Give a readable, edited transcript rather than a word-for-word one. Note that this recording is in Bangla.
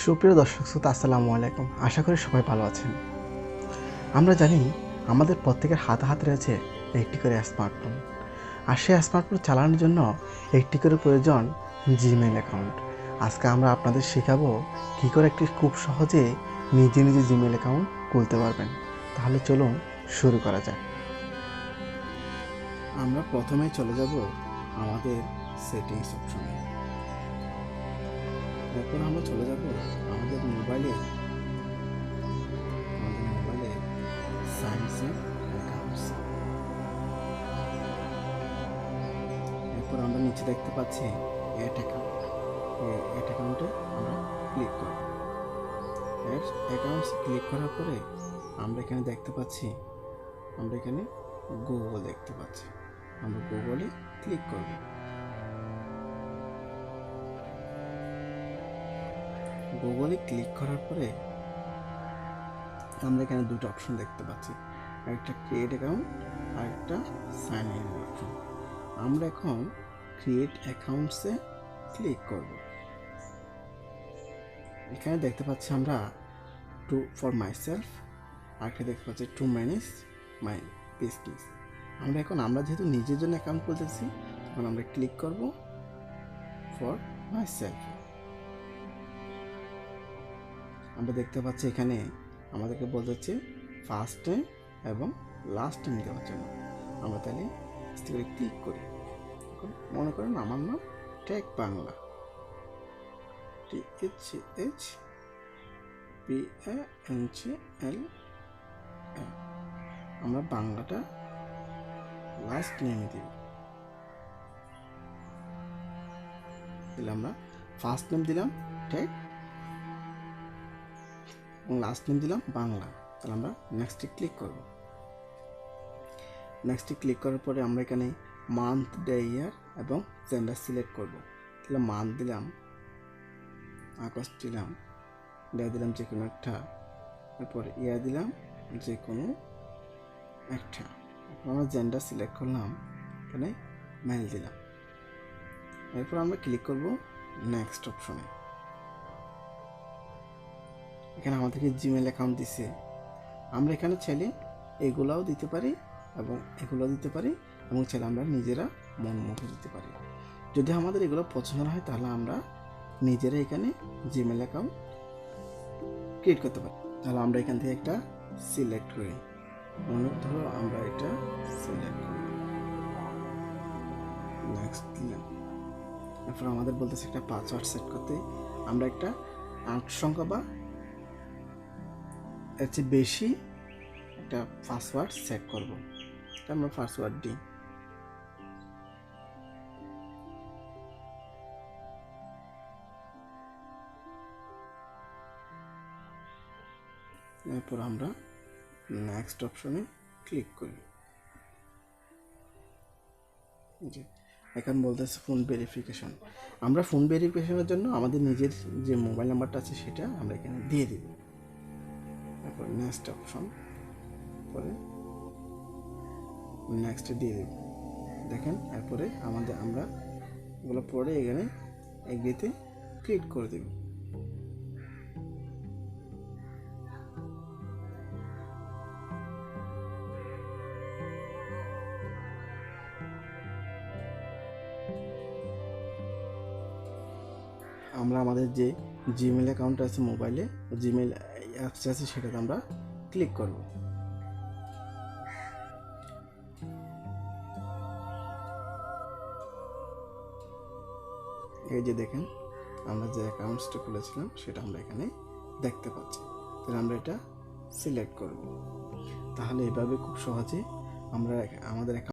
সুপ্রিয় দর্শক শ্রোতা, আসসালামু আলাইকুম। আশা করি সবাই ভালো আছেন। আমরা জানি আমাদের প্রত্যেকের হাতে হাতে রয়েছে একটি করে স্মার্টফোন, আর সেই স্মার্টফোন চালানোর জন্য একটি করে প্রয়োজন জিমেইল অ্যাকাউন্ট। আজকে আমরা আপনাদের শেখাবো কী করে একটি খুব সহজে নিজে নিজে জিমেইল অ্যাকাউন্ট খুলতে পারবেন। তাহলে চলুন শুরু করা যাক। আমরা প্রথমেই চলে যাব আমাদের সেটিংস অপশনে। এরপর আমরা চলে যাব আমাদের মোবাইলে সাইন্স অ্যাকাউন্টস। এরপর আমরা নিচে দেখতে পাচ্ছি অ্যাড অ্যাকাউন্ট। অ্যাড অ্যাকাউন্টে আমরা ক্লিক করব। অ্যাড অ্যাকাউন্টস ক্লিক করার পরে আমরা এখানে দেখতে পাচ্ছি, আমরা এখানে গুগল দেখতে পাচ্ছি। আমরা গুগলে ক্লিক করব। গুগলে ক্লিক করার পরে আমরা এখানে দুটো অপশন দেখতে পাচ্ছি, একটা ক্রিয়েট অ্যাকাউন্ট আর একটা সাইন ইন অপশন। আমরা এখন ক্রিয়েট অ্যাকাউন্টসে ক্লিক করব। এখানে দেখতে পাচ্ছি আমরা টু ফর মাই সেলফ, আর একটা দেখতে পাচ্ছি টু ম্যানেজ মাই বিজনেস। আমরা যেহেতু নিজের জন্য অ্যাকাউন্ট খুলতেছি, তখন আমরা ক্লিক করব ফর মাই সেলফ। আমরা দেখতে পাচ্ছি এখানে আমাদেরকে বলতেছে ফার্স্ট নেম এবং লাস্ট নেম দেওয়ার জন্য। আমরা তাহলে ক্লিক করি। মনে করেন আমার নাম টেক বাংলা, THPANGL। আমরা বাংলাটা লাস্ট নেমে দিব। তাহলে আমরা ফার্স্ট নেম দিলাম টেক এবং লাস্ট নেম দিলাম বাংলা। তাহলে আমরা নেক্সটে ক্লিক করব। নেক্সটে ক্লিক করার পরে আমরা এখানে মান্থ, ডে, ইয়ার এবং জেন্ডার সিলেক্ট করব। তাহলে মান্থ দিলাম আগস্ট, দিলাম ডে দিলাম যে কোনো একটা, এরপর ইয়ার দিলাম যে কোনো একটা। আমরা জেন্ডার সিলেক্ট করলাম, এখানে মেল দিলাম। এরপর আমরা ক্লিক করব নেক্সট অপশনে। এখানে আমাদেরকে জিমেল অ্যাকাউন্ট দিছে। আমরা এখানে চাইলে এগুলাও দিতে পারি এবং এগুলো দিতে পারি, এবং চাইলে আমরা নিজেরা মন মতো দিতে পারি। যদি আমাদের এগুলো পছন্দ না হয়, তাহলে আমরা নিজেরা এখানে জিমেল অ্যাকাউন্ট ক্রিয়েট করতে পারি। তাহলে আমরা এখান থেকে একটা সিলেক্ট করি। ধরো আমরা এটা সিলেক্ট করি, নেক্সট দিলাম। এরপর আমাদের বলতেছে একটা পাসওয়ার্ড সেট করতে। আমরা একটা 8 সংখ্যা বা এর চেয়ে বেশি একটা পাসওয়ার্ড সেট করব। আমরা পাসওয়ার্ড দিই। এরপর আমরা নেক্সট অপশনে ক্লিক করি। এখন বলতেছে ফোন ভেরিফিকেশন। আমরা ফোন ভেরিফিকেশনের জন্য আমাদের নিজের যে মোবাইল নাম্বারটা আছে সেটা আমরা এখানে দিয়ে দিব। তারপর নেক্সট অপশন, পরে নেক্সটে দিয়ে দেব। দেখেন, এরপরে আমরা এগুলো পরে এখানে এগ্রিতে ক্লিক করে দেব। আমরা আমাদের যে জিমেল অ্যাকাউন্ট আছে মোবাইলে, জিমেল অ্যাপস আছে, সেটাতে আমরা ক্লিক করব। এই যে দেখেন, আমরা যে অ্যাকাউন্টসটা খুলেছিলাম সেটা আমরা এখানে দেখতে পাচ্ছি। তাহলে আমরা এটা সিলেক্ট করব। তাহলে এভাবে খুব সহজে আমরা আমাদের